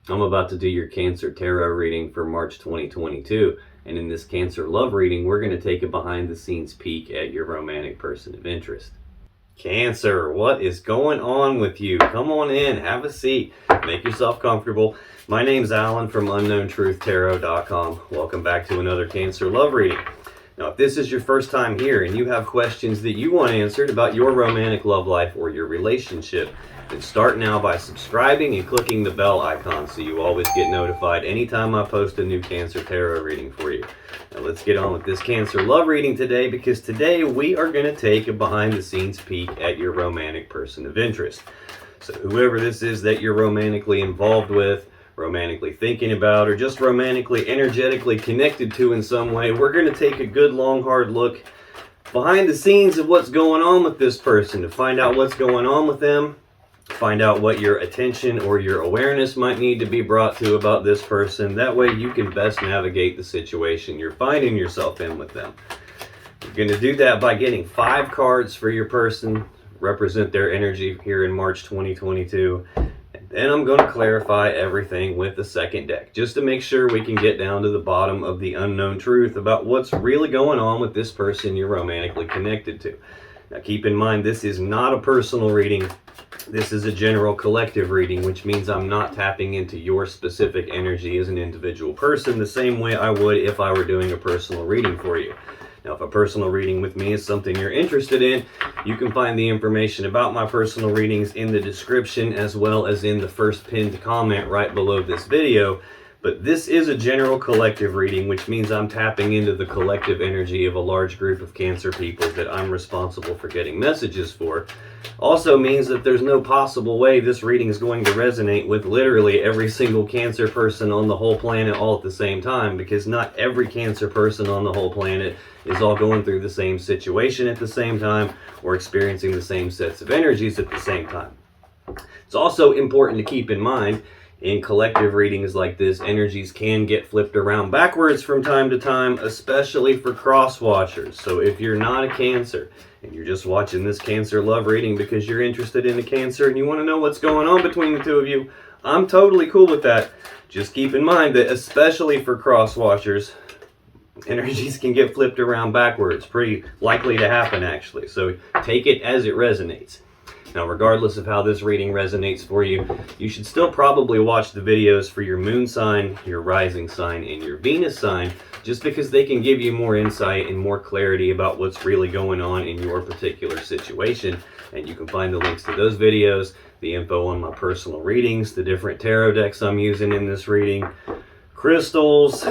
I'm about to do your Cancer Tarot reading for March 2022. And in this Cancer love reading, we're going to take a behind the scenes peek at your romantic person of interest. Cancer, what is going on with you? Come on in, have a seat, make yourself comfortable. My name's Alan from UnknownTruthTarot.com. Welcome back to another Cancer love reading. Now, if this is your first time here and you have questions that you want answered about your romantic love life or your relationship, then start now by subscribing and clicking the bell icon so you always get notified anytime I post a new Cancer Tarot reading for you. Now let's get on with this Cancer love reading today, because today we are going to take a behind the scenes peek at your romantic person of interest. So whoever this is that you're romantically involved with, romantically thinking about, or just romantically energetically connected to in some way, we're going to take a good long hard look behind the scenes of what's going on with this person to find out what's going on with them, find out what your attention or your awareness might need to be brought to about this person. That way you can best navigate the situation you're finding yourself in with them. You're going to do that by getting 5 cards for your person, represent their energy here in March 2022. Then I'm going to clarify everything with the second deck, just to make sure we can get down to the bottom of the unknown truth about what's really going on with this person you're romantically connected to. Now keep in mind, this is not a personal reading. This is a general collective reading, which means I'm not tapping into your specific energy as an individual person the same way I would if I were doing a personal reading for you. Now, if a personal reading with me is something you're interested in, you can find the information about my personal readings in the description as well as in the first pinned comment right below this video. But this is a general collective reading, which means I'm tapping into the collective energy of a large group of Cancer people that I'm responsible for getting messages for. Also means that there's no possible way this reading is going to resonate with literally every single Cancer person on the whole planet all at the same time, because not every Cancer person on the whole planet is all going through the same situation at the same time or experiencing the same sets of energies at the same time. It's also important to keep in mind, in collective readings like this, energies can get flipped around backwards from time to time, especially for cross watchers. So if you're not a Cancer and you're just watching this Cancer love reading because you're interested in a Cancer and you want to know what's going on between the two of you, I'm totally cool with that. Just keep in mind that especially for cross watchers, energies can get flipped around backwards. Pretty likely to happen, actually. So take it as it resonates. Now, regardless of how this reading resonates for you, you should still probably watch the videos for your moon sign, your rising sign, and your Venus sign, just because they can give you more insight and more clarity about what's really going on in your particular situation. And you can find the links to those videos, the info on my personal readings, the different tarot decks I'm using in this reading, crystals,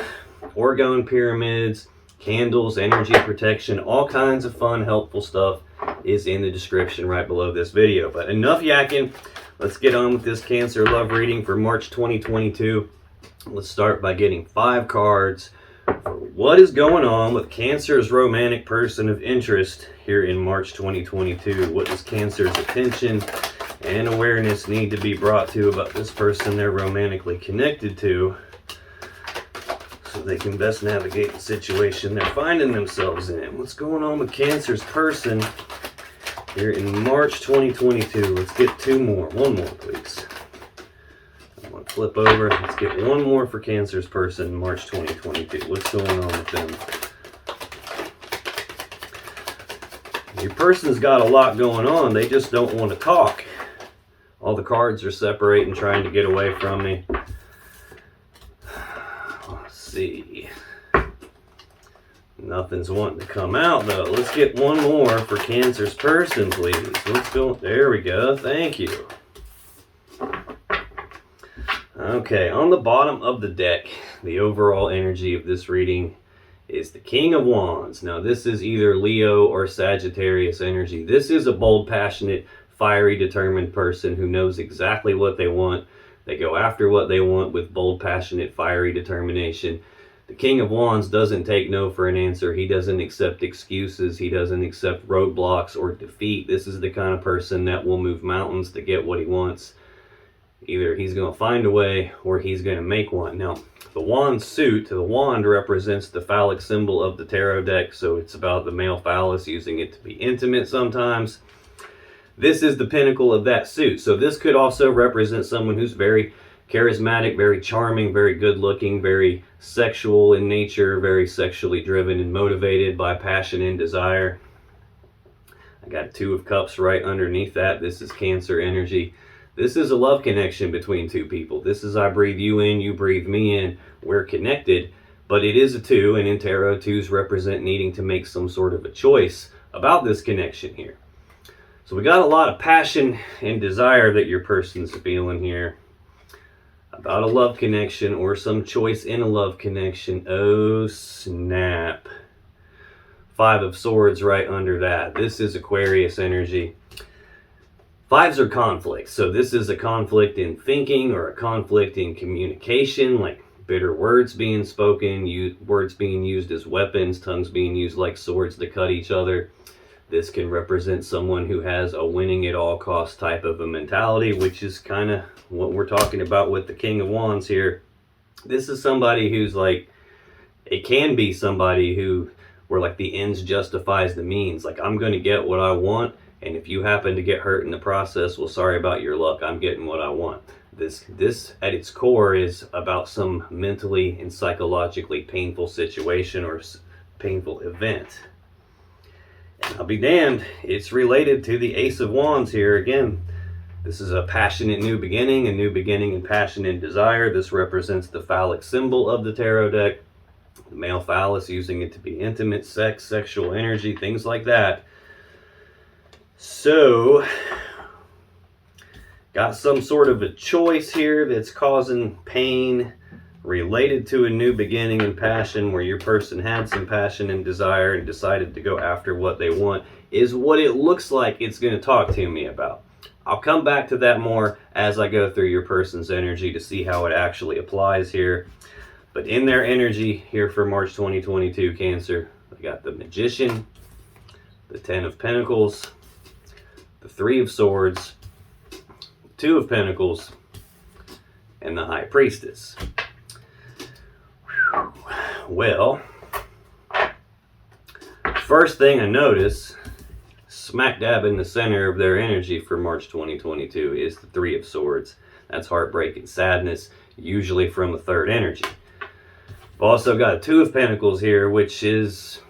orgone pyramids, candles, energy protection, all kinds of fun, helpful stuff is in the description right below this video. But enough yakking. Let's get on with this Cancer love reading for March 2022. Let's start by getting 5 cards for what is going on with Cancer's romantic person of interest here in March 2022. What does Cancer's attention and awareness need to be brought to about this person they're romantically connected to, so they can best navigate the situation they're finding themselves in? What's going on with Cancer's person here in March 2022? Let's get 2 more. 1 more, please. I want to flip over. Let's get 1 more for Cancer's person in March 2022. What's going on with them? Your person's got a lot going on. They just don't want to talk. All the cards are separating, trying to get away from me. See, nothing's wanting to come out though. Let's get 1 more for Cancer's person, please. Let's go. There we go. Thank you. Okay, on the bottom of the deck, the overall energy of this reading is the King of Wands. Now, this is either Leo or Sagittarius energy. This is a bold, passionate, fiery, determined person who knows exactly what they want. They go after what they want with bold, passionate, fiery determination. The King of Wands doesn't take no for an answer. He doesn't accept excuses. He doesn't accept roadblocks or defeat. This is the kind of person that will move mountains to get what he wants. Either he's going to find a way or he's going to make one. Now, the wand suit, the wand represents the phallic symbol of the tarot deck, so it's about the male phallus, using it to be intimate sometimes. This is the pinnacle of that suit. So this could also represent someone who's very Charismatic, very charming, very good looking, very sexual in nature, very sexually driven and motivated by passion and desire. I got 2 of Cups right underneath that. This is Cancer energy. This is a love connection between 2 people. This is I breathe you in, you breathe me in. We're connected, but it is a 2, and in tarot, 2s represent needing to make some sort of a choice about this connection here. So we got a lot of passion and desire that your person's feeling here about a love connection or some choice in a love connection. Oh snap. 5 of Swords right under that. This is Aquarius energy. 5s are conflicts. So this is a conflict in thinking or a conflict in communication, like bitter words being spoken, words being used as weapons, tongues being used like swords to cut each other. This can represent someone who has a winning at all costs type of a mentality, which is kind of what we're talking about with the King of Wands here. This is somebody who's like, it can be somebody who, where like the ends justifies the means. Like, I'm going to get what I want, and if you happen to get hurt in the process, well, sorry about your luck. I'm getting what I want. This at its core is about some mentally and psychologically painful situation or painful event. And I'll be damned, it's related to the Ace of Wands here. Again, this is a passionate new beginning and passion and desire. This represents the phallic symbol of the tarot deck. The male phallus, using it to be intimate, sex, sexual energy, things like that. So, got some sort of a choice here that's causing pain related to a new beginning and passion, where your person had some passion and desire and decided to go after what they want, is what it looks like it's going to talk to me about. I'll come back to that more as I go through your person's energy to see how it actually applies here. But in their energy here for March 2022, Cancer, we got the Magician, the 10 of Pentacles, the 3 of Swords, 2 of Pentacles, and the High Priestess. Well, first thing I notice, smack dab in the center of their energy for March 2022 is the 3 of Swords. That's heartbreak and sadness, usually from a third energy. I've also got a 2 of Pentacles here, which is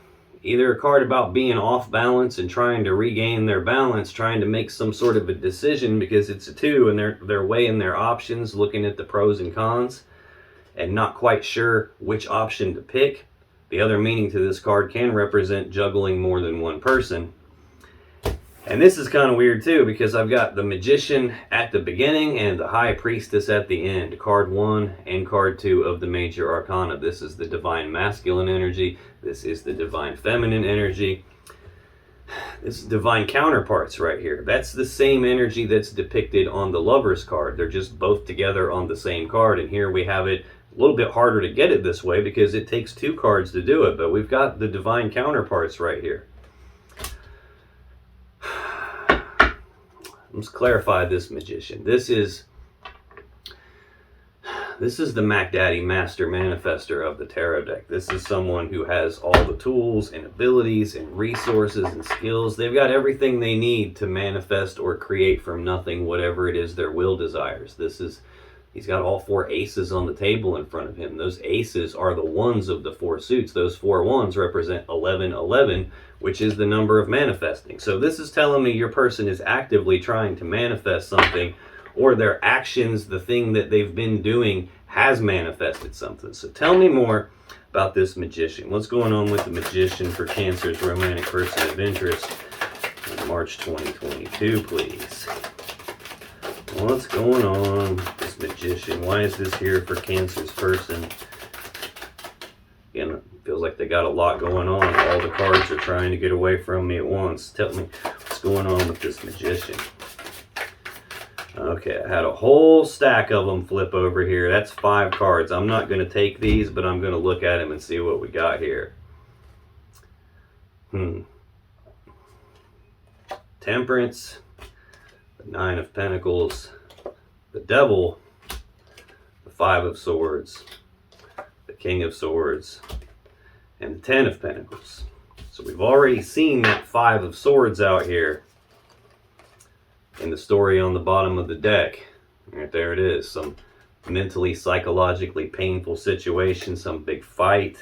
either a card about being off balance and trying to regain their balance, trying to make some sort of a decision because it's a 2 and they're weighing their options, looking at the pros and cons, and not quite sure which option to pick. The other meaning to this card can represent juggling more than one person. And this is kind of weird too, because I've got the Magician at the beginning and the High Priestess at the end. Card 1 and card 2 of the Major Arcana. This is the Divine Masculine energy. This is the Divine Feminine energy. This is Divine Counterparts right here. That's the same energy that's depicted on the Lovers card. They're just both together on the same card. And here we have it a little bit harder to get it this way because it takes 2 cards to do it. But we've got the Divine Counterparts right here. Let's clarify this Magician. This is the Mac Daddy Master Manifester of the tarot deck. This is someone who has all the tools and abilities and resources and skills. They've got everything they need to manifest or create from nothing whatever it is their will desires. He's got all 4 aces on the table in front of him. Those aces are the ones of the 4 suits. Those 4 ones represent 1111, which is the number of manifesting. So this is telling me your person is actively trying to manifest something, or their actions, the thing that they've been doing, has manifested something. So tell me more about this Magician. What's going on with the Magician for Cancer's romantic person of interest in March 2022, please? What's going on with this Magician? Why is this here for Cancer's person? Again, it feels like they got a lot going on. All the cards are trying to get away from me at once. Tell me what's going on with this Magician. Okay, I had a whole stack of them flip over here. That's 5 cards. I'm not going to take these, but I'm going to look at them and see what we got here. Temperance, the 9 of Pentacles, the Devil, the 5 of Swords, the King of Swords, and the 10 of Pentacles. So we've already seen that 5 of Swords out here in the story on the bottom of the deck. Right there it is. Some mentally, psychologically painful situation, some big fight.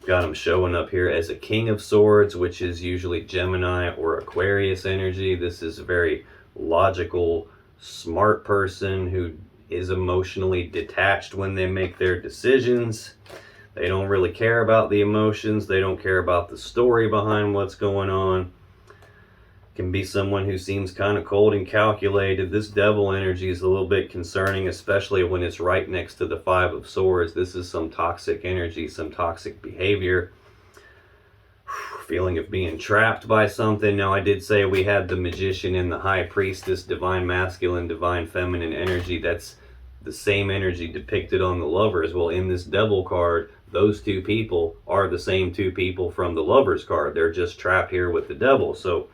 Got him showing up here as a King of Swords, which is usually Gemini or Aquarius energy. This is a very logical, smart person who is emotionally detached when they make their decisions. They don't really care about the emotions. They don't care about the story behind what's going on. Can be someone who seems kind of cold and calculated. This Devil energy is a little bit concerning, especially when it's right next to the Five of Swords. This is some toxic energy, some toxic behavior. Feeling of being trapped by something. Now, I did say we had the Magician and the High Priestess, divine masculine, divine feminine energy. That's the same energy depicted on the Lovers. Well, in this Devil card, those two people are the same two people from the Lovers card. They're just trapped here with the Devil. So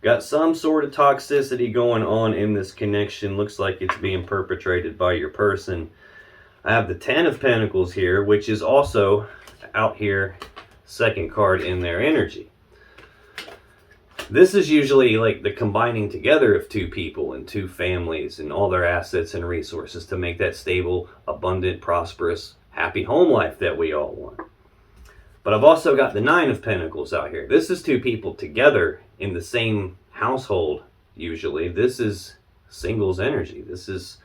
got some sort of toxicity going on in this connection. Looks like it's being perpetrated by your person. I have the Ten of Pentacles here, which is also out here, second card in their energy. This is usually like the combining together of two people and two families and all their assets and resources to make that stable, abundant, prosperous, happy home life that we all want. But I've also got the Nine of Pentacles out here. This is two people together in the same household, usually. This is singles energy. This is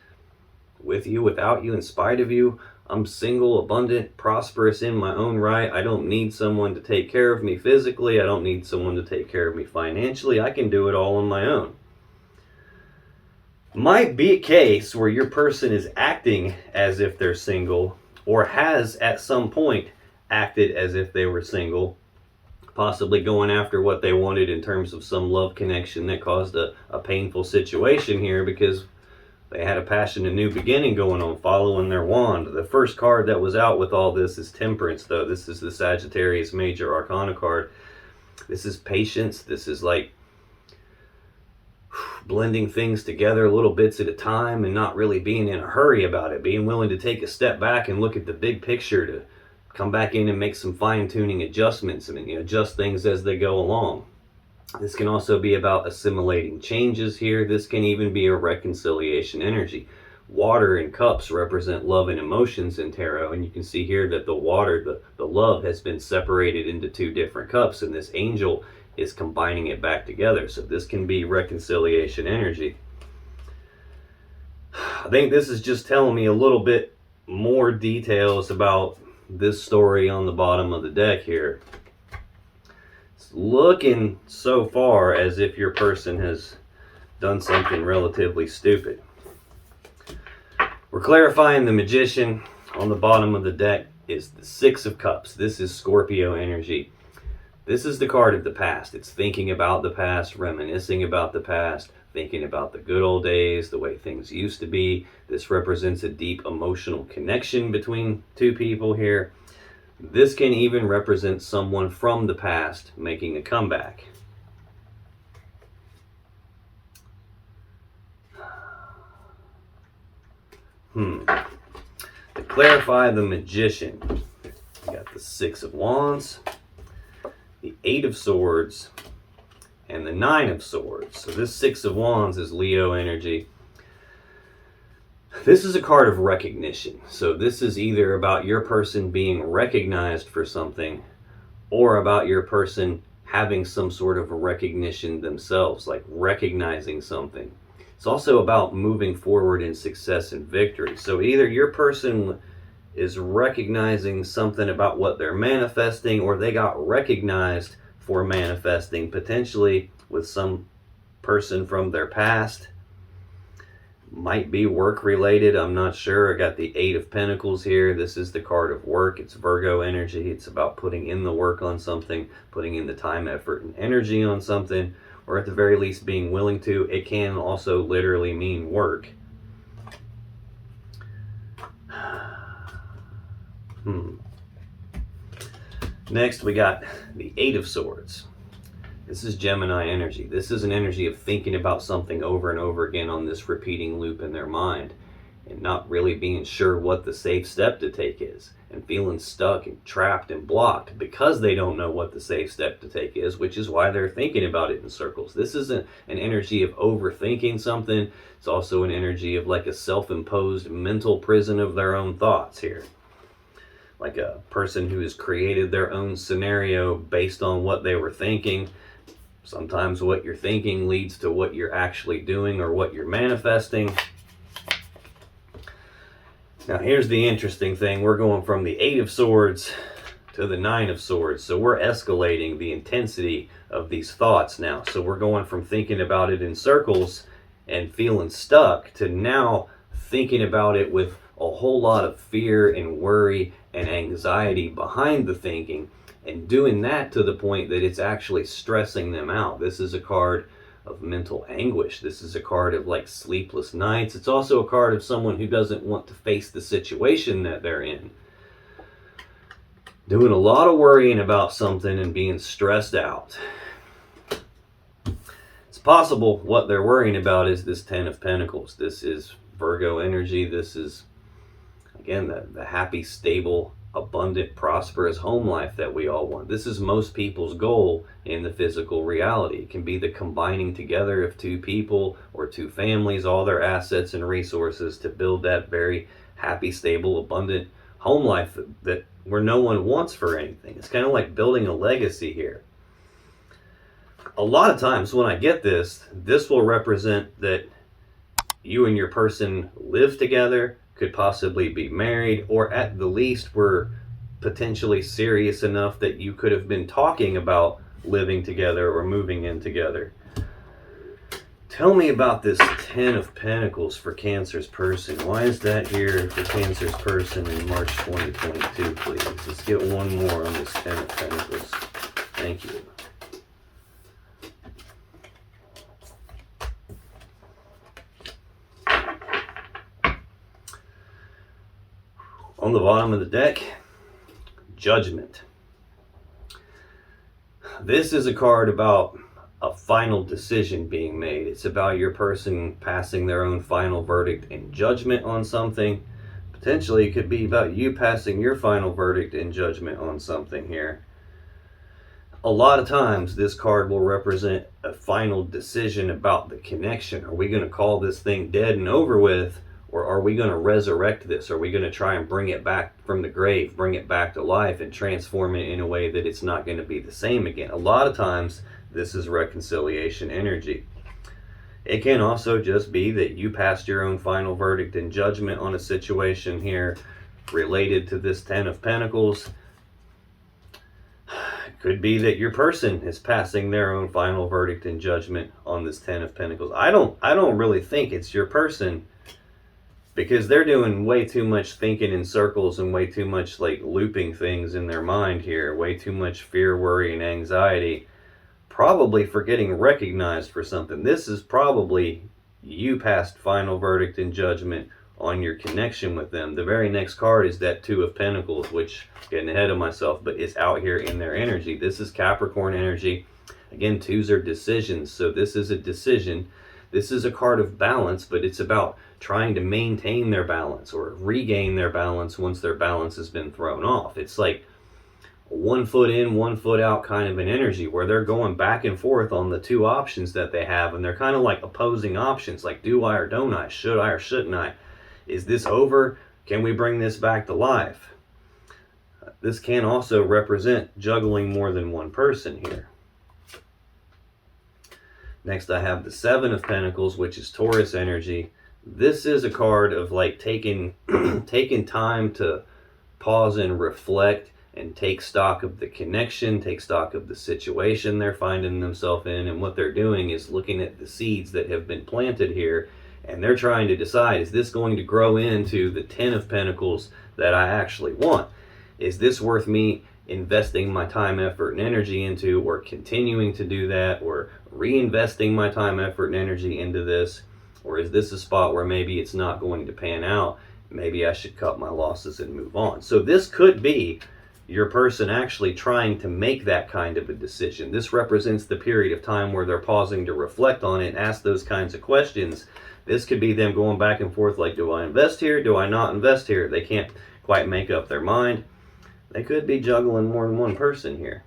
with you, without you, in spite of you. I'm single, abundant, prosperous in my own right. I don't need someone to take care of me physically. I don't need someone to take care of me financially. I can do it all on my own. Might be a case where your person is acting as if they're single, or has at some point acted as if they were single, possibly going after what they wanted in terms of some love connection that caused a painful situation here because they had a passion and new beginning going on, following their wand. The first card that was out with all this is Temperance, though. This is the Sagittarius Major Arcana card. This is patience. This is like blending things together little bits at a time and not really being in a hurry about it. Being willing to take a step back and look at the big picture to come back in and make some fine-tuning adjustments and adjust things as they go along. This can also be about assimilating changes here. This can even be a reconciliation energy. Water and cups represent love and emotions in tarot, and you can see here that the water, the love, has been separated into two different cups, and this angel is combining it back together. So this can be reconciliation energy. I think this is just telling me a little bit more details about this story on the bottom of the deck here. It's looking so far as if your person has done something relatively stupid. We're clarifying the Magician. On the bottom of the deck is the Six of Cups. This is Scorpio energy. This is the card of the past. It's thinking about the past, reminiscing about the past, thinking about the good old days, the way things used to be. This represents a deep emotional connection between two people here. This can even represent someone from the past making a comeback. To clarify the Magician, we got the Six of Wands, the Eight of Swords, and the Nine of Swords. So this Six of Wands is Leo energy. This is a card of recognition. So this is either about your person being recognized for something or about your person having some sort of recognition themselves, like recognizing something. It's also about moving forward in success and victory. So either your person is recognizing something about what they're manifesting, or they got recognized for manifesting, potentially with some person from their past. Might be work related, I'm not sure. I got the Eight of Pentacles here. This is the card of work. It's Virgo energy. It's about putting in the work on something, putting in the time, effort, and energy on something, or at the very least being willing to. It can also literally mean work. Next, we got the Eight of Swords. This is Gemini energy. This is an energy of thinking about something over and over again on this repeating loop in their mind. and not really being sure what the safe step to take is, and feeling stuck and trapped and blocked because they don't know what the safe step to take is, which is why they're thinking about it in circles. This isn't an energy of overthinking something. It's also an energy of like a self-imposed mental prison of their own thoughts here. Like a person who has created their own scenario based on what they were thinking. Sometimes what you're thinking leads to what you're actually doing or what you're manifesting. Now here's the interesting thing. We're going from the 8 of Swords to the 9 of Swords. So we're escalating the intensity of these thoughts now. So we're going from thinking about it in circles and feeling stuck to now thinking about it with a whole lot of fear and worry and anxiety behind the thinking, and doing that to the point that it's actually stressing them out. This is a card of mental anguish. This is a card of like sleepless nights. It's also a card of someone who doesn't want to face the situation that they're in. Doing a lot of worrying about something and being stressed out. It's possible what they're worrying about is this 10 of Pentacles. This is Virgo energy. This is, again, the happy, stable, abundant, prosperous home life that we all want. This is most people's goal in the physical reality. It can be the combining together of two people or two families, all their assets and resources to build that very happy, stable, abundant home life that where no one wants for anything. It's kind of like building a legacy here. A lot of times when I get this will represent that you and your person live together, could possibly be married, or at the least were potentially serious enough that you could have been talking about living together or moving in together. Tell me about this 10 of Pentacles for Cancer's person. Why is that here for Cancer's person in March 2022, please? Let's get one more on this 10 of Pentacles. Thank you. On the bottom of the deck, Judgment. This is a card about a final decision being made. It's about your person passing their own final verdict and judgment on something. Potentially it could be about you passing your final verdict and judgment on something here. A lot of times this card will represent a final decision about the connection. Are we going to call this thing dead and over with? Or are we going to resurrect this? Are we going to try and bring it back from the grave, bring it back to life and transform it in a way that it's not going to be the same again? A lot of times this is reconciliation energy. It can also just be that you passed your own final verdict and judgment on a situation here related to this 10 of Pentacles. It could be that your person is passing their own final verdict and judgment on this 10 of Pentacles. I don't really think it's your person, because they're doing way too much thinking in circles and way too much like looping things in their mind here. Way too much fear, worry, and anxiety. Probably for getting recognized for something. This is probably you passed final verdict and judgment on your connection with them. The very next card is that 2 of Pentacles, which, getting ahead of myself, but it's out here in their energy. This is Capricorn energy. Again, 2s are decisions. So this is a decision. This is a card of balance, but it's about trying to maintain their balance or regain their balance once their balance has been thrown off. It's like 1 foot in, 1 foot out kind of an energy where they're going back and forth on the 2 options that they have, and they're kind of like opposing options, like do I or don't I, should I or shouldn't I, is this over, can we bring this back to life? This can also represent juggling more than one person here. Next I have the 7 of Pentacles, which is Taurus energy. This is a card of like taking time to pause and reflect and take stock of the connection, take stock of the situation they're finding themselves in, and what they're doing is looking at the seeds that have been planted here, and they're trying to decide, is this going to grow into the 10 of Pentacles that I actually want? Is this worth me investing my time, effort, and energy into, or continuing to do that, or reinvesting my time, effort, and energy into this? Or is this a spot where maybe it's not going to pan out? Maybe I should cut my losses and move on. So this could be your person actually trying to make that kind of a decision. This represents the period of time where they're pausing to reflect on it and ask those kinds of questions This could be them going back and forth like, do I invest here? Do I not invest here? They can't quite make up their mind. They could be juggling more than one person here.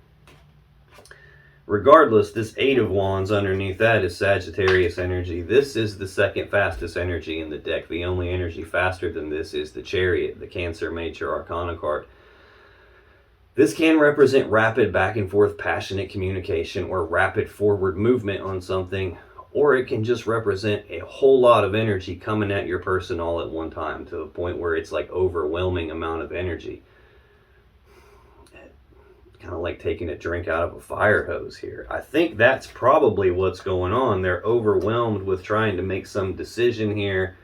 Regardless, this 8 of Wands underneath that is Sagittarius energy. This is the second fastest energy in the deck. The only energy faster than this is the Chariot, the Cancer Major Arcana card. This can represent rapid back and forth passionate communication or rapid forward movement on something, or it can just represent a whole lot of energy coming at your person all at one time to the point where it's like overwhelming amount of energy. Kind of like taking a drink out of a fire hose here. I think that's probably what's going on. They're overwhelmed with trying to make some decision here.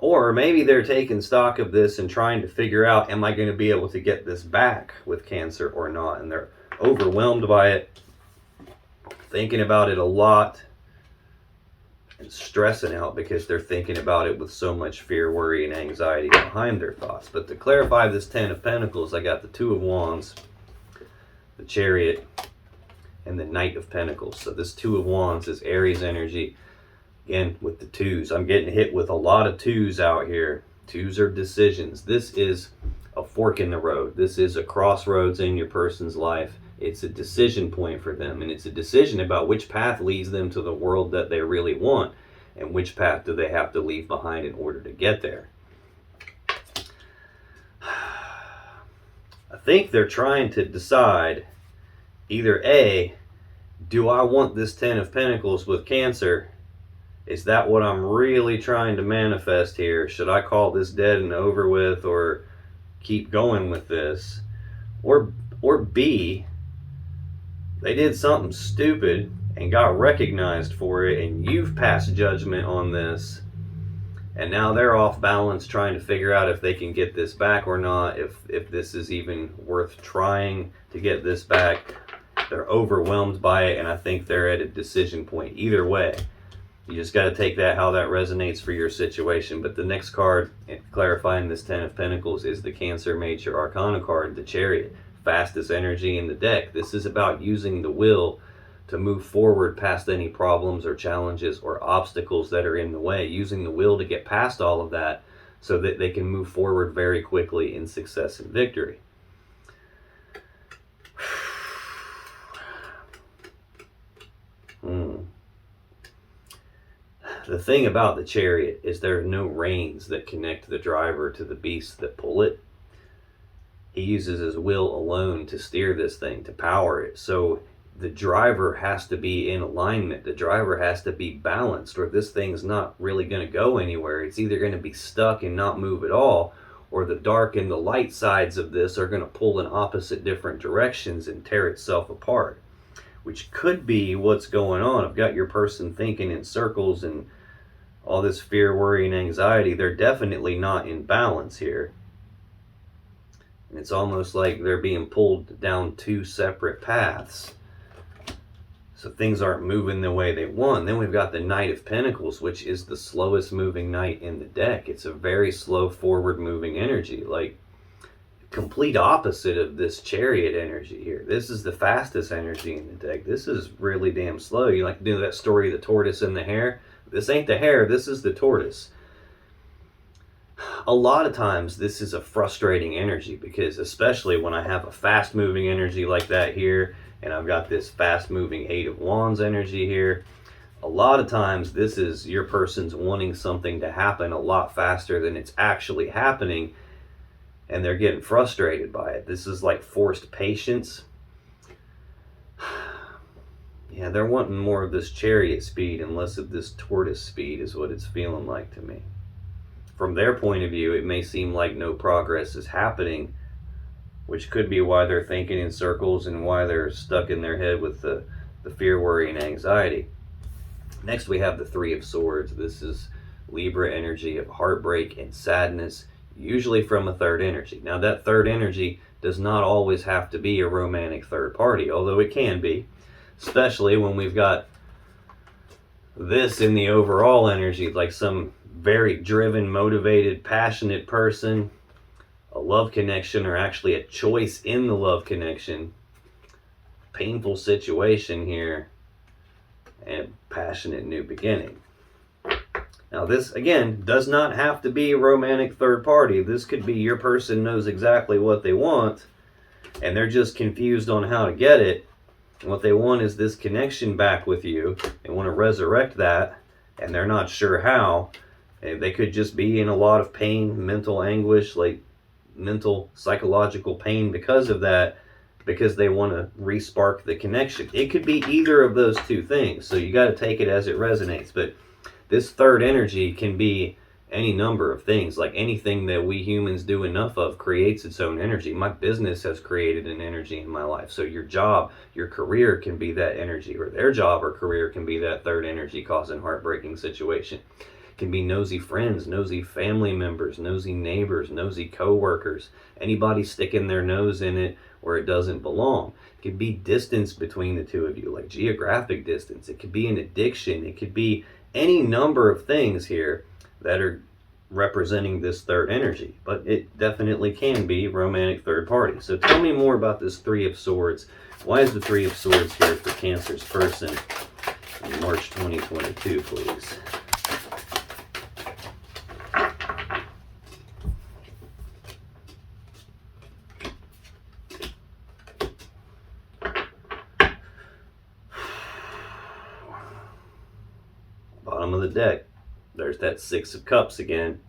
Or maybe they're taking stock of this and trying to figure out, am I going to be able to get this back with Cancer or not? And they're overwhelmed by it, thinking about it a lot, and stressing out because they're thinking about it with so much fear, worry, and anxiety behind their thoughts. But to clarify this 10 of Pentacles, I got the 2 of Wands, the Chariot, and the Knight of Pentacles. So this 2 of Wands is Aries energy. Again, with the 2s, I'm getting hit with a lot of 2s out here. 2s are decisions. This is a fork in the road. This is a crossroads in your person's life. It's a decision point for them, and it's a decision about which path leads them to the world that they really want, and which path do they have to leave behind in order to get there. I think they're trying to decide either A, do I want this 10 of Pentacles with Cancer? Is that what I'm really trying to manifest here? Should I call this dead and over with, or keep going with this? Or B, they did something stupid and got recognized for it, and you've passed judgment on this, and now they're off balance trying to figure out if they can get this back or not, if this is even worth trying to get this back. They're overwhelmed by it, and I think they're at a decision point. Either way, you just got to take that how that resonates for your situation. But the next card, clarifying this 10 of Pentacles, is the Cancer Major Arcana card, the Chariot. Fastest energy in the deck. This is about using the will to move forward past any problems or challenges or obstacles that are in the way. Using the will to get past all of that so that they can move forward very quickly in success and victory. The thing about the Chariot is there are no reins that connect the driver to the beasts that pull it. He uses his will alone to steer this thing, to power it. So the driver has to be in alignment. The driver has to be balanced, or this thing's not really going to go anywhere. It's either going to be stuck and not move at all, or the dark and the light sides of this are going to pull in opposite different directions and tear itself apart, which could be what's going on. I've got your person thinking in circles and all this fear, worry, and anxiety. They're definitely not in balance here. And it's almost like they're being pulled down 2 separate paths. So things aren't moving the way they want. Then we've got the Knight of Pentacles, which is the slowest moving knight in the deck. It's a very slow forward moving energy, like complete opposite of this Chariot energy here. This is the fastest energy in the deck. This is really damn slow. You like to do that story, the tortoise and the hare? This ain't the hare, this is the tortoise. A lot of times this is a frustrating energy, because especially when I have a fast moving energy like that here, and I've got this fast moving 8 of Wands energy here, a lot of times this is your person's wanting something to happen a lot faster than it's actually happening, and they're getting frustrated by it. This is like forced patience. Yeah, they're wanting more of this Chariot speed and less of this tortoise speed is what it's feeling like to me. From their point of view, it may seem like no progress is happening, which could be why they're thinking in circles and why they're stuck in their head with the fear, worry, and anxiety. Next, we have the 3 of Swords. This is Libra energy of heartbreak and sadness, usually from a third energy. Now, that third energy does not always have to be a romantic third party, although it can be, especially when we've got this in the overall energy, like some very driven, motivated, passionate person, a love connection, or actually a choice in the love connection, painful situation here, and passionate new beginning. Now this, again, does not have to be a romantic third party. This could be your person knows exactly what they want, and they're just confused on how to get it. And what they want is this connection back with you. They want to resurrect that, and they're not sure how. And they could just be in a lot of pain, mental anguish, like mental, psychological pain because of that, because they want to re-spark the connection. It could be either of those two things, so you got to take it as it resonates. But this third energy can be any number of things. Like anything that we humans do enough of creates its own energy. My business has created an energy in my life. So your job, your career can be that energy, or their job or career can be that third energy causing heartbreaking situation. It can be nosy friends, nosy family members, nosy neighbors, nosy co-workers, anybody sticking their nose in it where it doesn't belong. It could be distance between the two of you, like geographic distance. It could be an addiction. It could be any number of things here that are representing this third energy, but it definitely can be romantic third party. So tell me more about this Three of Swords. Why is the Three of Swords here for Cancer's person in March 2022, please? Bottom of the deck, there's that Six of Cups again.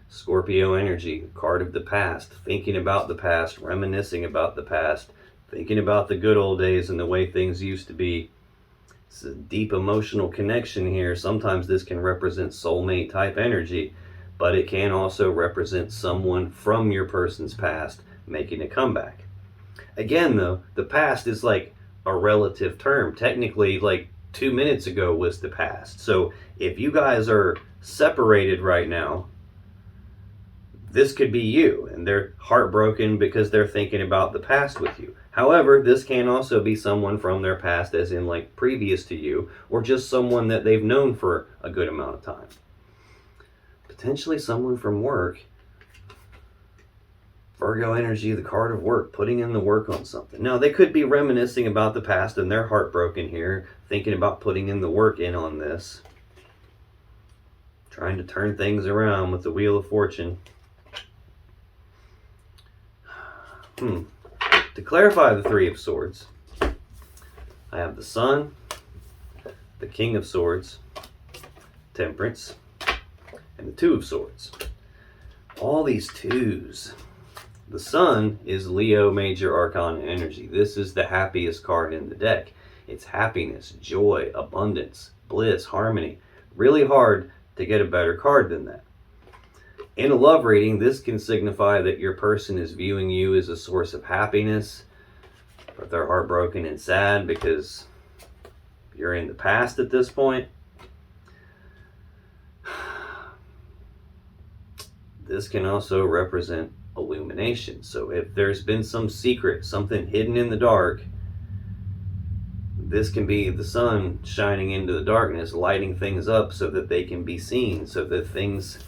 Scorpio energy, card of the past, thinking about the past, reminiscing about the past, thinking about the good old days and the way things used to be. It's a deep emotional connection here. Sometimes this can represent soulmate type energy, but it can also represent someone from your person's past making a comeback. Again though, the past is like a relative term. Technically, like 2 minutes ago was the past. So if you guys are separated right now, this could be you, and they're heartbroken because they're thinking about the past with you. However, this can also be someone from their past, as in like previous to you, or just someone that they've known for a good amount of time. Potentially someone from work. Virgo energy, the card of work, putting in the work on something. Now, they could be reminiscing about the past and they're heartbroken here, thinking about putting in the work in on this. Trying to turn things around with the Wheel of Fortune. To clarify the Three of Swords, I have the Sun, the King of Swords, Temperance, and the Two of Swords. All these twos. The Sun is Leo Major Arcana energy. This is the happiest card in the deck. It's happiness, joy, abundance, bliss, harmony. Really hard to get a better card than that. In a love reading, this can signify that your person is viewing you as a source of happiness, but they're heartbroken and sad because you're in the past at this point. This can also represent illumination. So if there's been some secret, something hidden in the dark, this can be the sun shining into the darkness, lighting things up so that they can be seen, so that things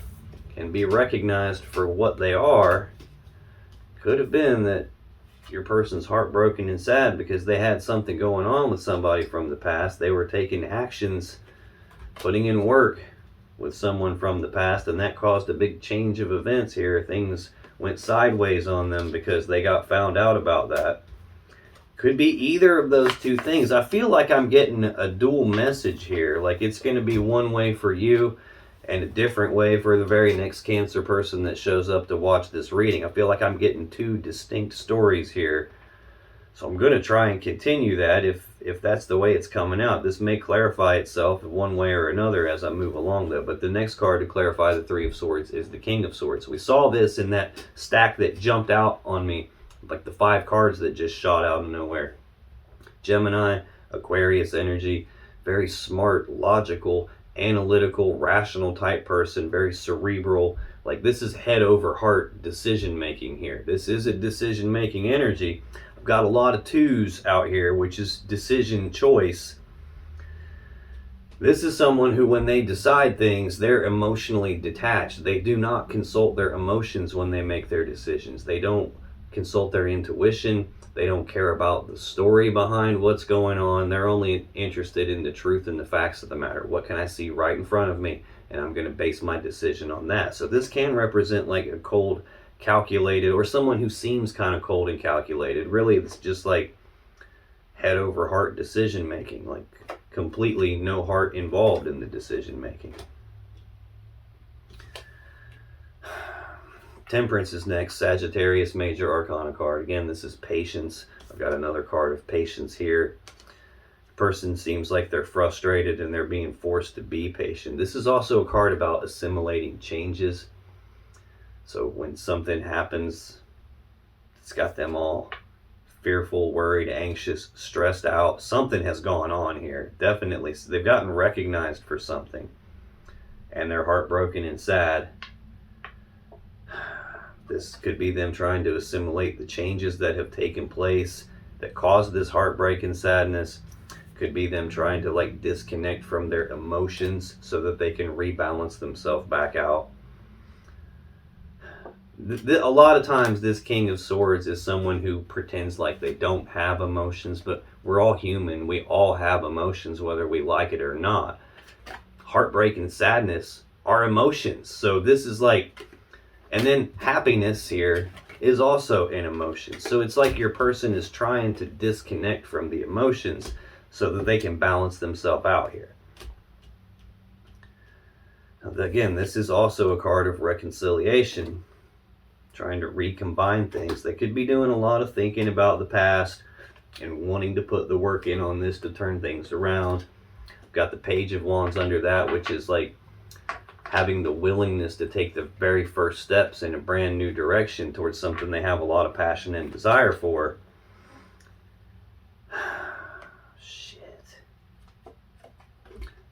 can be recognized for what they are. Could have been that your person's heartbroken and sad because they had something going on with somebody from the past. They were taking actions, putting in work with someone from the past, and that caused a big change of events here. Things went sideways on them because they got found out about that. Could be either of those two things. I feel like I'm getting a dual message here. Like it's going to be one way for you and a different way for the very next Cancer person that shows up to watch this reading. I feel like I'm getting two distinct stories here. So I'm going to try and continue that if that's the way it's coming out. This may clarify itself one way or another as I move along though. But the next card to clarify the Three of Swords is the King of Swords. We saw this in that stack that jumped out on me, like the 5 cards that just shot out of nowhere. Gemini, Aquarius energy, very smart, logical, analytical, rational type person, very cerebral. Like this is head over heart decision making here. This is a decision making energy. I've got a lot of 2s out here, which is decision choice. This is someone who, when they decide things, they're emotionally detached. They do not consult their emotions when they make their decisions. They don't consult their intuition. They don't care about the story behind what's going on. They're only interested in the truth and the facts of the matter. What can I see right in front of me and I'm going to base my decision on that. So this can represent like a cold, calculated, or someone who seems kind of cold and calculated. Really, it's just like head over heart decision making, like completely no heart involved in the decision making. Temperance is next. Sagittarius, major arcana card. Again, this is patience. I've got another card of patience here. The person seems like they're frustrated and they're being forced to be patient. This is also a card about assimilating changes. So when something happens, it's got them all fearful, worried, anxious, stressed out. Something has gone on here. Definitely. They've gotten recognized for something. And they're heartbroken and sad. This could be them trying to assimilate the changes that have taken place that caused this heartbreak and sadness. Could be them trying to like disconnect from their emotions so that they can rebalance themselves back out. A lot of times this King of Swords is someone who pretends like they don't have emotions, but we're all human. We all have emotions, whether we like it or not. Heartbreak and sadness are emotions. So this is like, and then happiness here is also an emotion. So it's like your person is trying to disconnect from the emotions so that they can balance themselves out here. Again, this is also a card of reconciliation, trying to recombine things. They could be doing a lot of thinking about the past and wanting to put the work in on this to turn things around. Got the Page of Wands under that, which is like having the willingness to take the very first steps in a brand new direction towards something they have a lot of passion and desire for. Shit.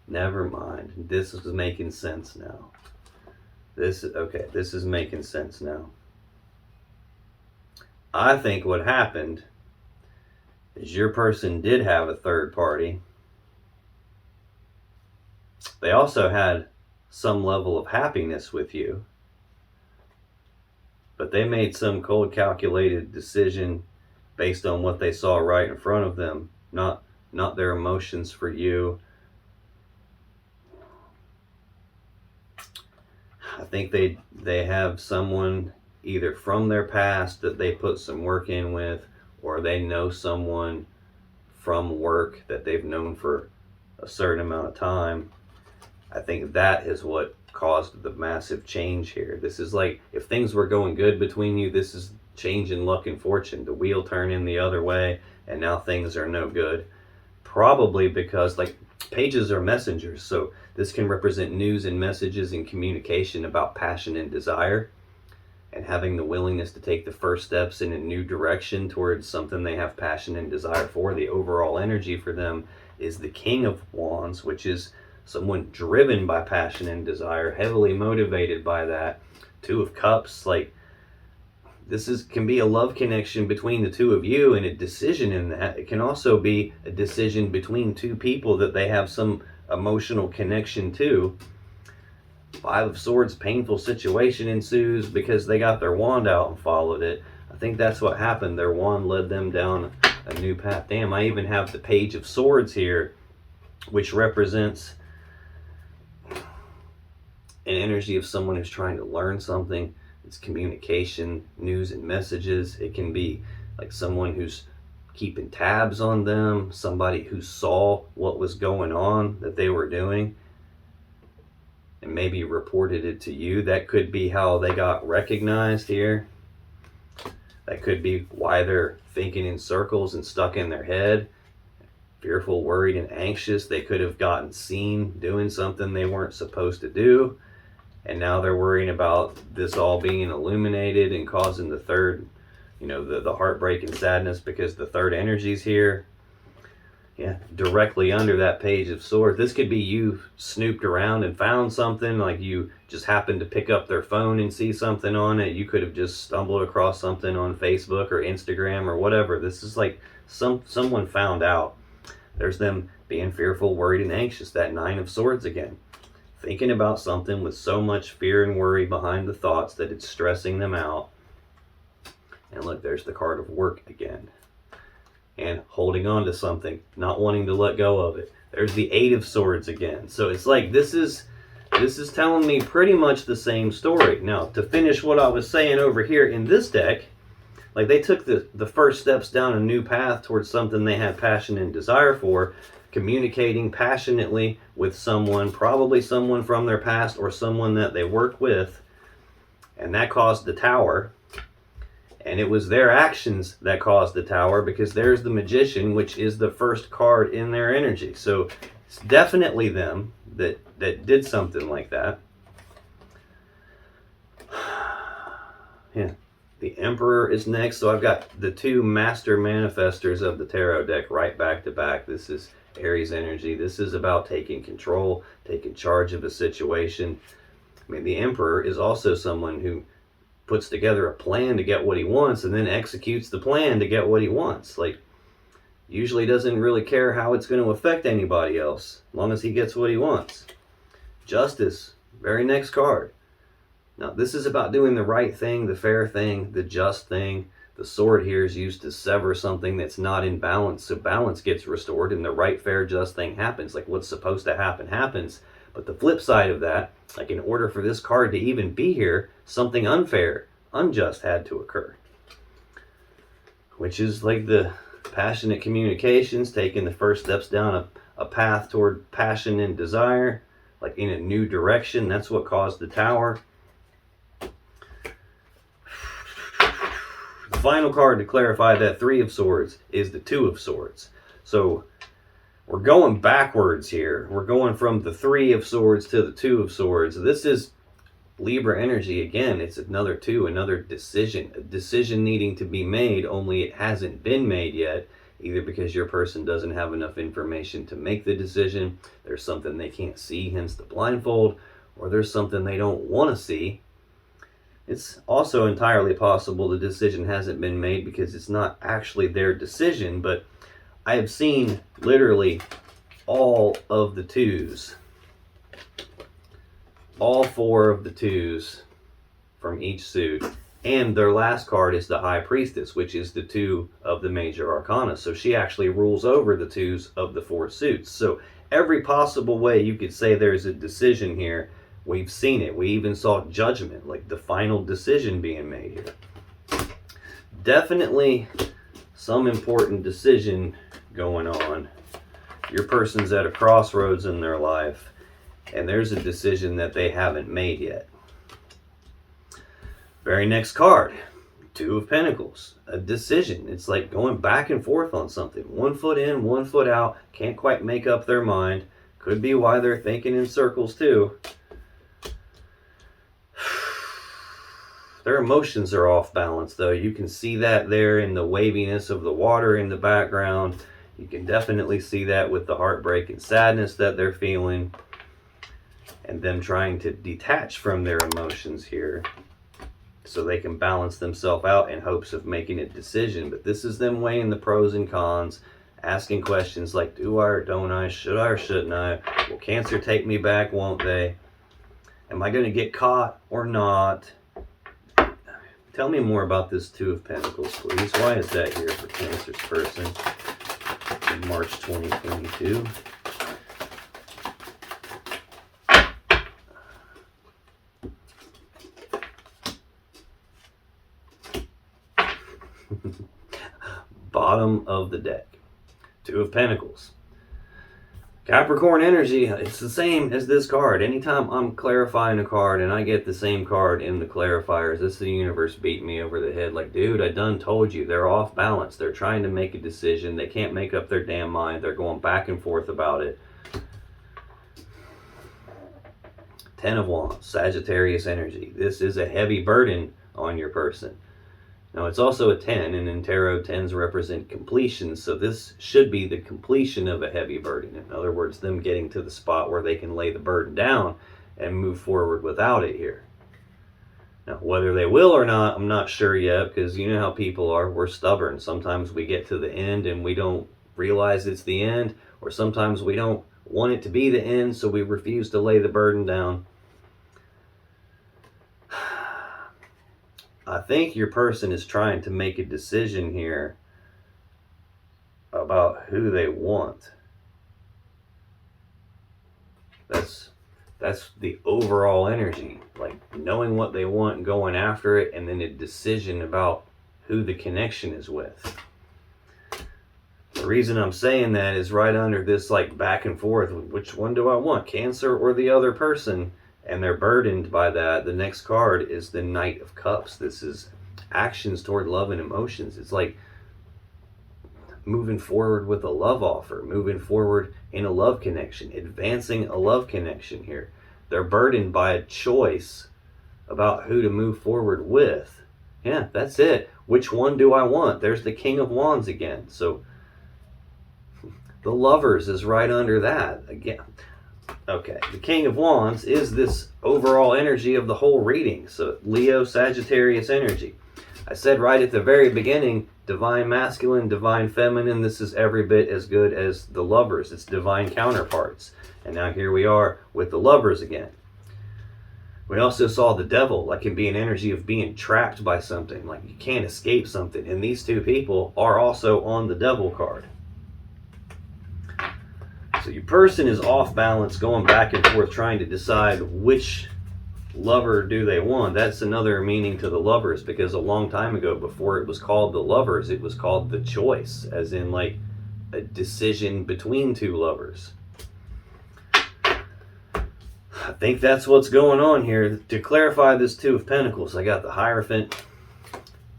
Never mind. This is making sense now. This is making sense now. I think what happened is your person did have a third party. They also had some level of happiness with you, but they made some cold, calculated decision based on what they saw right in front of them, not their emotions for you. I think they have someone either from their past that they put some work in with, or they know someone from work that they've known for a certain amount of time. I think that is what caused the massive change here. This is like, if things were going good between you, this is change in luck and fortune. The wheel turning the other way, and now things are no good. Probably because, like, pages are messengers, so this can represent news and messages and communication about passion and desire, and having the willingness to take the first steps in a new direction towards something they have passion and desire for. The overall energy for them is the King of Wands, which is someone driven by passion and desire, heavily motivated by that. Two of Cups, like, this can be a love connection between the two of you and a decision in that. It can also be a decision between two people that they have some emotional connection to. Five of Swords, painful situation ensues because they got their wand out and followed it. I think that's what happened. Their wand led them down a new path. Damn, I even have the Page of Swords here, which represents an energy of someone who's trying to learn something. It's communication, news and messages. It can be like someone who's keeping tabs on them, somebody who saw what was going on that they were doing and maybe reported it to you. That could be how they got recognized here. That could be why they're thinking in circles and stuck in their head, fearful, worried, and anxious. They could have gotten seen doing something they weren't supposed to do, and now they're worrying about this all being illuminated and causing the third, the heartbreak and sadness because the third energy's here. Yeah, directly under that Page of Swords. This could be you snooped around and found something, like you just happened to pick up their phone and see something on it. You could have just stumbled across something on Facebook or Instagram or whatever. This is like someone found out. There's them being fearful, worried, and anxious. That Nine of Swords again. Thinking about something with so much fear and worry behind the thoughts that it's stressing them out. And look, there's the card of work again. And holding on to something, not wanting to let go of it. There's the Eight of Swords again. So it's like this is this is telling me pretty much the same story. Now, to finish what I was saying over here in this deck, like they took the first steps down a new path towards something they had passion and desire for, communicating passionately with someone, probably someone from their past or someone that they work with, and that caused the Tower. And it was their actions that caused the Tower, because there's the Magician, which is the first card in their energy. So it's definitely them that did something like that. Yeah. The Emperor is next. So I've got the two master manifestors of the tarot deck right back to back. This is Aries energy. This is about taking control, taking charge of a situation. I mean, the Emperor is also someone who puts together a plan to get what he wants and then executes the plan to get what he wants. Like, usually doesn't really care how it's going to affect anybody else, as long as he gets what he wants. Justice, very next card. Now, this is about doing the right thing, the fair thing, the just thing. The sword here is used to sever something that's not in balance, so balance gets restored and the right, fair, just thing happens. Like, what's supposed to happen happens. But the flip side of that, like, in order for this card to even be here, something unfair, unjust had to occur. Which is like the passionate communications, taking the first steps down a path toward passion and desire, like in a new direction. That's what caused the Tower. The final card to clarify that Three of Swords is the Two of Swords. So we're going backwards here. We're going from the Three of Swords to the Two of Swords. This is Libra energy again. It's another two, another decision. A decision needing to be made, only it hasn't been made yet. Either because your person doesn't have enough information to make the decision, there's something they can't see, hence the blindfold, or there's something they don't want to see. It's also entirely possible the decision hasn't been made because it's not actually their decision, but I have seen literally all of the twos. All four of the twos from each suit. And their last card is the High Priestess, which is the two of the major arcana. So she actually rules over the twos of the four suits. So every possible way you could say there's a decision here, we've seen it. We even saw judgment, like the final decision being made here. Definitely some important decision going on. Your person's at a crossroads in their life, and there's a decision that they haven't made yet. Very next card, Two of Pentacles, a decision. It's like going back and forth on something. 1 foot in, 1 foot out, can't quite make up their mind. Could be why they're thinking in circles too. Their emotions are off balance though. You can see that there in the waviness of the water in the background. You can definitely see that with the heartbreak and sadness that they're feeling. And them trying to detach from their emotions here, so they can balance themselves out in hopes of making a decision. But this is them weighing the pros and cons, asking questions like, do I or don't I, should I or shouldn't I, will Cancer take me back, won't they, am I going to get caught or not? Tell me more about this Two of Pentacles, please. Why is that here for Cancer's person in March 2022? Bottom of the deck, Two of Pentacles. Capricorn energy, it's the same as this card. Anytime I'm clarifying a card and I get the same card in the clarifiers, this is the universe beating me over the head like, dude, I done told you, they're off balance. They're trying to make a decision. They can't make up their damn mind. They're going back and forth about it. Ten of Wands, Sagittarius energy. This is a heavy burden on your person. Now, it's also a 10, and in tarot, 10s represent completion, so this should be the completion of a heavy burden. In other words, them getting to the spot where they can lay the burden down and move forward without it here. Now, whether they will or not, I'm not sure yet, because you know how people are. We're stubborn. Sometimes we get to the end and we don't realize it's the end, or sometimes we don't want it to be the end, so we refuse to lay the burden down. I think your person is trying to make a decision here about who they want. That's That's the overall energy, like knowing what they want and going after it, and then a decision about who the connection is with. The reason I'm saying that is right under this like back and forth, which one do I want, Cancer or the other person? And they're burdened by that. The next card is the Knight of Cups. This is actions toward love and emotions. It's like moving forward with a love offer, moving forward in a love connection, advancing a love connection here. They're burdened by a choice about who to move forward with. Yeah, that's it. Which one do I want? There's the King of Wands again. So the Lovers is right under that again. Okay, the King of Wands is this overall energy of the whole reading. So Leo, Sagittarius energy. I said right at the very beginning, divine masculine, divine feminine. This is every bit as good as the Lovers. It's divine counterparts. And now here we are with the Lovers again. We also saw the Devil, like can be an energy of being trapped by something, like you can't escape something. And these two people are also on the Devil card. So your person is off balance, going back and forth, trying to decide which lover do they want. That's another meaning to the Lovers, because a long time ago, before it was called the Lovers, it was called the Choice, as in like a decision between two lovers. I think that's what's going on here. To clarify this Two of Pentacles, I got the Hierophant,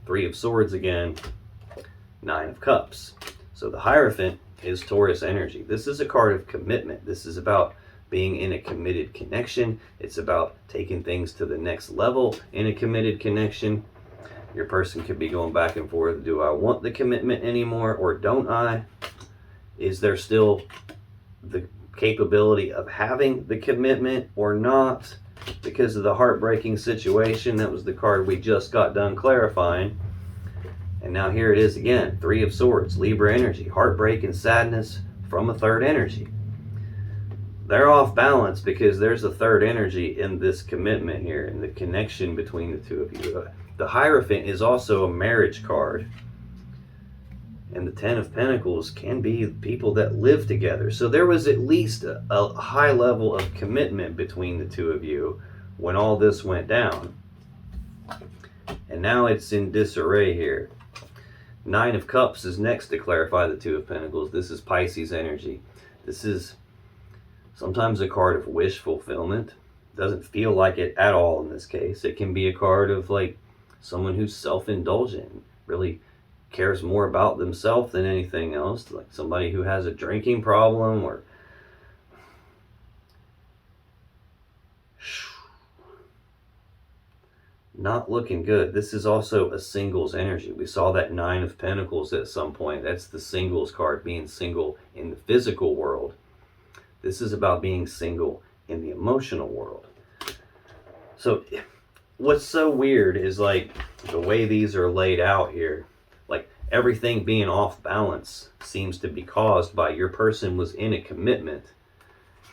Three of Swords again, Nine of Cups. So the Hierophant is Taurus energy. This is a card of commitment. This is about being in a committed connection. It's about taking things to the next level in a committed connection. Your person could be going back and forth. Do I want the commitment anymore or don't I? Is there still the capability of having the commitment or not because of the heartbreaking situation? That was the card we just got done clarifying. And now here it is again, Three of Swords, Libra energy, heartbreak and sadness from a third energy. They're off balance because there's a third energy in this commitment here, in the connection between the two of you. The Hierophant is also a marriage card. And the Ten of Pentacles can be people that live together. So there was at least a high level of commitment between the two of you when all this went down. And now it's in disarray here. Nine of Cups is next to clarify the Two of Pentacles. This is Pisces energy. This is sometimes a card of wish fulfillment. Doesn't feel like it at all in this case. It can be a card of like someone who's self-indulgent, really cares more about themselves than anything else, like somebody who has a drinking problem or not looking good. This is also a singles energy. We saw that Nine of Pentacles at some point. That's the singles card, being single in the physical world. This is about being single in the emotional world. So what's so weird is like the way these are laid out here, like everything being off balance seems to be caused by your person was in a commitment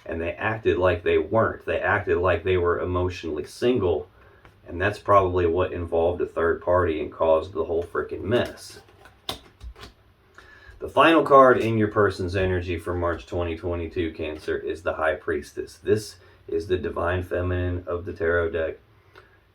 and they acted like they weren't. They acted like they were emotionally single. And that's probably what involved a third party and caused the whole freaking mess. The final card in your person's energy for March 2022, Cancer, is the High Priestess. This is the divine feminine of the tarot deck.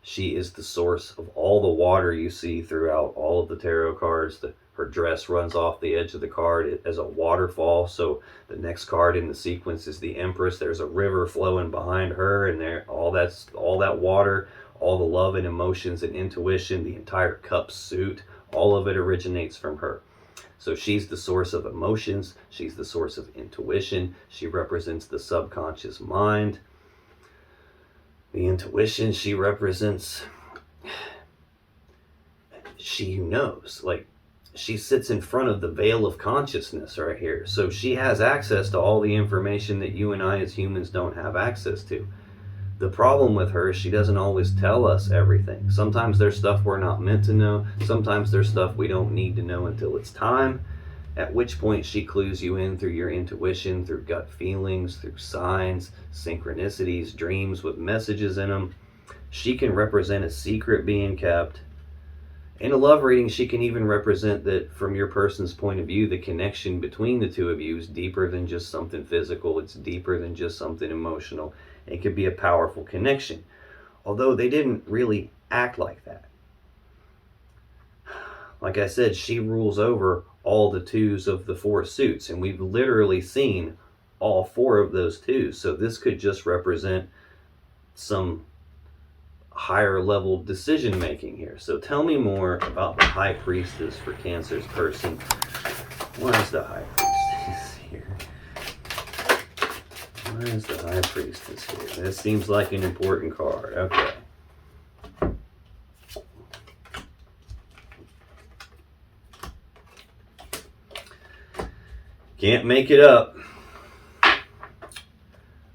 She is the source of all the water you see throughout all of the tarot cards. Her dress runs off the edge of the card as a waterfall. So the next card in the sequence is the Empress. There's a river flowing behind her, and there all that water, all the love and emotions and intuition, the entire cup suit, all of it originates from her. So she's the source of emotions. She's the source of intuition. She represents the subconscious mind. The intuition, she represents she who knows. Like, she sits in front of the veil of consciousness right here. So she has access to all the information that you and I as humans don't have access to. The problem with her is she doesn't always tell us everything. Sometimes there's stuff we're not meant to know. Sometimes there's stuff we don't need to know until it's time. At which point she clues you in through your intuition, through gut feelings, through signs, synchronicities, dreams with messages in them. She can represent a secret being kept. In a love reading, she can even represent that from your person's point of view, the connection between the two of you is deeper than just something physical. It's deeper than just something emotional. It could be a powerful connection, although they didn't really act like that. Like I said, she rules over all the twos of the four suits, and we've literally seen all four of those twos. So this could just represent some higher level decision making here. So tell me more about the High Priestess for Cancer's person. Why is the High Priestess here? Why is the High Priestess here? This seems like an important card. Okay. Can't make it up.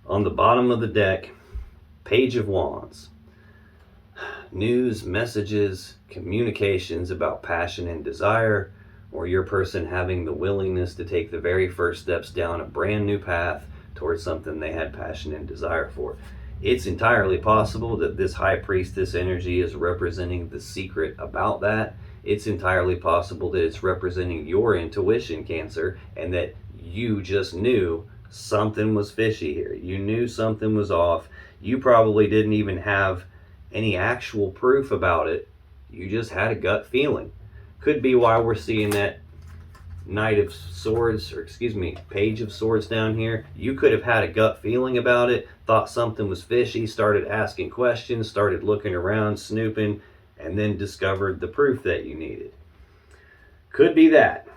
On the bottom of the deck, Page of Wands. News, messages, communications about passion and desire, or your person having the willingness to take the very first steps down a brand new path towards something they had passion and desire for. It's entirely possible that this High Priestess energy is representing the secret about that. It's entirely possible that it's representing your intuition, Cancer, and that you just knew something was fishy here. You knew something was off. You probably didn't even have any actual proof about it. You just had a gut feeling. Could be why we're seeing that Knight of Swords, or excuse me, Page of Swords down here. You could have had a gut feeling about it, thought something was fishy, started asking questions, started looking around, snooping, and then discovered the proof that you needed. Could be that.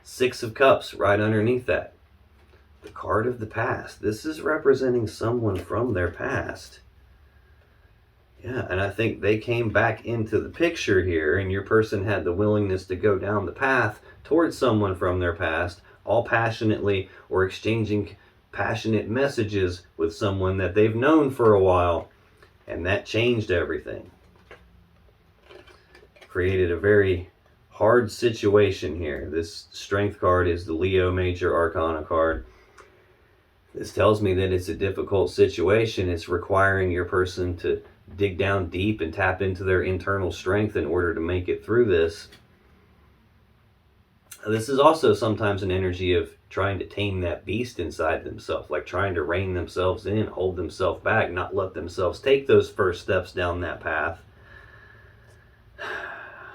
Six of Cups right underneath that. The card of the past. This is representing someone from their past. Yeah, and I think they came back into the picture here, and your person had the willingness to go down the path towards someone from their past, all passionately, or exchanging passionate messages with someone that they've known for a while, and that changed everything. Created a very hard situation here. This Strength card is the Leo Major Arcana card. This tells me that it's a difficult situation. It's requiring your person to dig down deep and tap into their internal strength in order to make it through this. This is also sometimes an energy of trying to tame that beast inside themselves, like trying to rein themselves in, hold themselves back, not let themselves take those first steps down that path.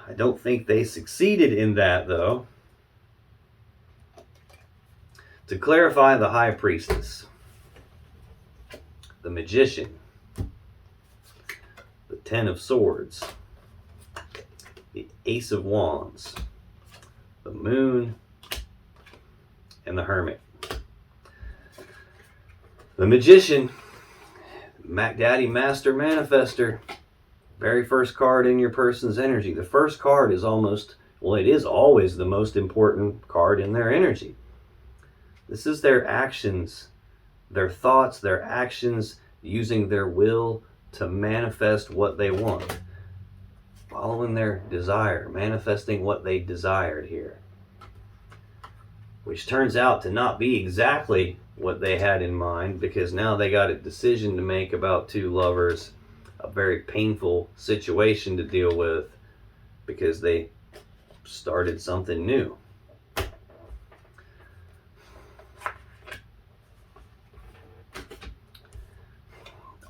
I don't think they succeeded in that, though. To clarify the High Priestess, the Magician, the Ten of Swords, the Ace of Wands, the Moon, and the Hermit. The Magician, Mac Daddy Master Manifester, very first card in your person's energy. The first card is almost, well, it is always the most important card in their energy. This is their actions, their thoughts, their actions, using their will to manifest what they want. Following their desire, manifesting what they desired here. Which turns out to not be exactly what they had in mind, because now they got a decision to make about two lovers, a very painful situation to deal with, because they started something new.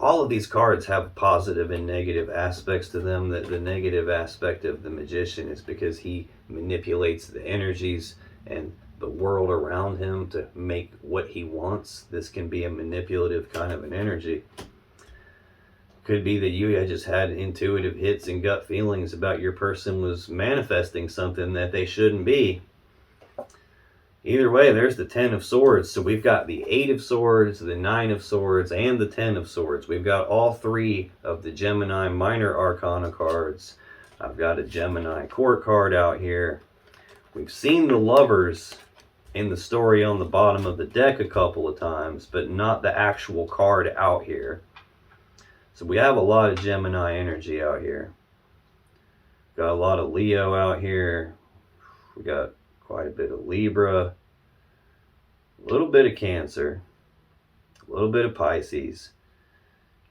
All of these cards have positive and negative aspects to them. The negative aspect of the Magician is because he manipulates the energies and the world around him to make what he wants. This can be a manipulative kind of an energy. Could be that you just had intuitive hits and gut feelings about your person was manifesting something that they shouldn't be. Either way, there's the Ten of Swords. So we've got the Eight of Swords, the Nine of Swords, and the Ten of Swords. We've got all three of the Gemini Minor Arcana cards. I've got a Gemini Court card out here. We've seen the Lovers in the story on the bottom of the deck a couple of times, but not the actual card out here. So we have a lot of Gemini energy out here. Got a lot of Leo out here. We got quite a bit of Libra, a little bit of Cancer, a little bit of Pisces,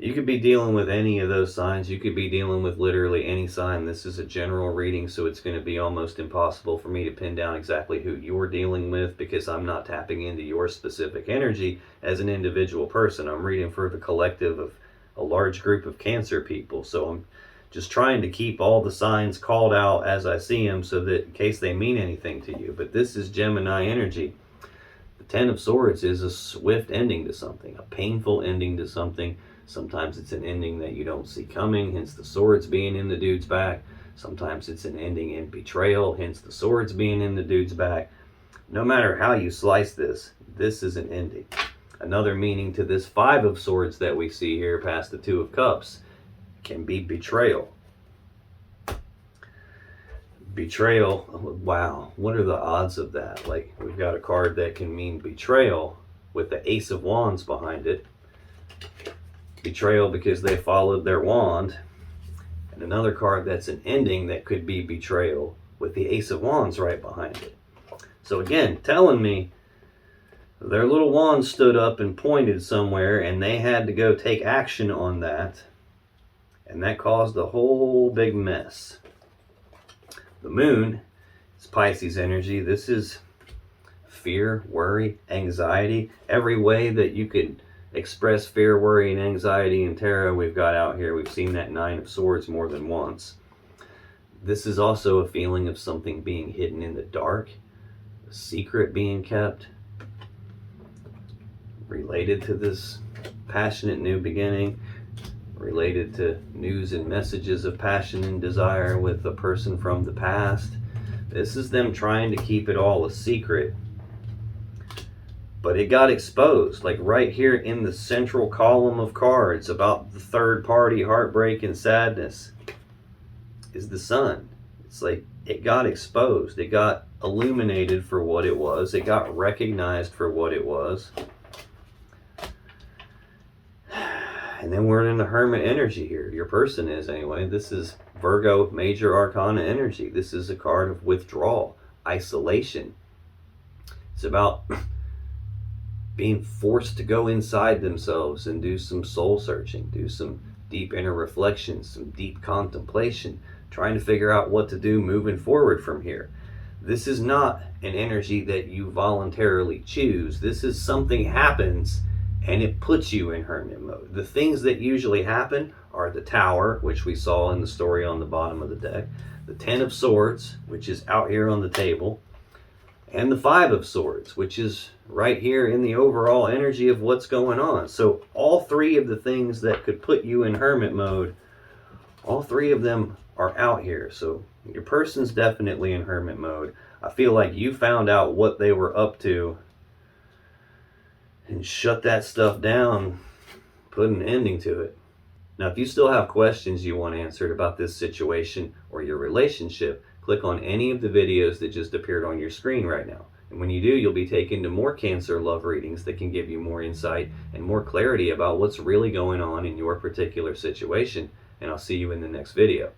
You could be dealing with any of those signs. You could be dealing with literally any sign. This is a general reading, so it's going to be almost impossible for me to pin down exactly who you're dealing with, because I'm not tapping into your specific energy as an individual person. I'm reading for the collective of a large group of Cancer people. So I'm just trying to keep all the signs called out as I see them, so that in case they mean anything to you. But this is Gemini energy. The Ten of Swords is a swift ending to something, a painful ending to something. Sometimes it's an ending that you don't see coming, hence the swords being in the dude's back. Sometimes it's an ending in betrayal, hence the swords being in the dude's back. No matter how you slice this, this is an ending. Another meaning to this Five of Swords that we see here past the Two of Cups can be betrayal. Betrayal, wow, what are the odds of that? Like, we've got a card that can mean betrayal with the Ace of Wands behind it. Betrayal because they followed their wand. And another card that's an ending that could be betrayal with the Ace of Wands right behind it. So again, telling me their little wand stood up and pointed somewhere, and they had to go take action on that, and that caused a whole big mess. The moon is Pisces energy. This is fear, worry, anxiety. Every way that you could express fear, worry, and anxiety in tarot we've got out here. We've seen that Nine of Swords more than once. This is also a feeling of something being hidden in the dark, a secret being kept, related to this passionate new beginning, related to news and messages of passion and desire with a person from the past. This is them trying to keep it all a secret. But it got exposed, like right here in the central column of cards about the third party heartbreak and sadness is the Sun. It's like it got exposed. It got illuminated for what it was. It got recognized for what it was. And then we're in the Hermit energy here. Your person is anyway. This is Virgo Major Arcana energy. This is a card of withdrawal, isolation. It's about being forced to go inside themselves and do some soul searching, do some deep inner reflection, some deep contemplation, trying to figure out what to do moving forward from here. This is not an energy that you voluntarily choose. This is something happens and it puts you in hermit mode. The things that usually happen are the Tower, which we saw in the story on the bottom of the deck, the Ten of Swords, which is out here on the table, and the Five of Swords, which is right here in the overall energy of what's going on. So all three of the things that could put you in hermit mode, all three of them are out here. So your person's definitely in hermit mode. I feel like you found out what they were up to and shut that stuff down, put an ending to it. Now, if you still have questions you want answered about this situation or your relationship, click on any of the videos that just appeared on your screen right now. And when you do, you'll be taken to more Cancer love readings that can give you more insight and more clarity about what's really going on in your particular situation. And I'll see you in the next video.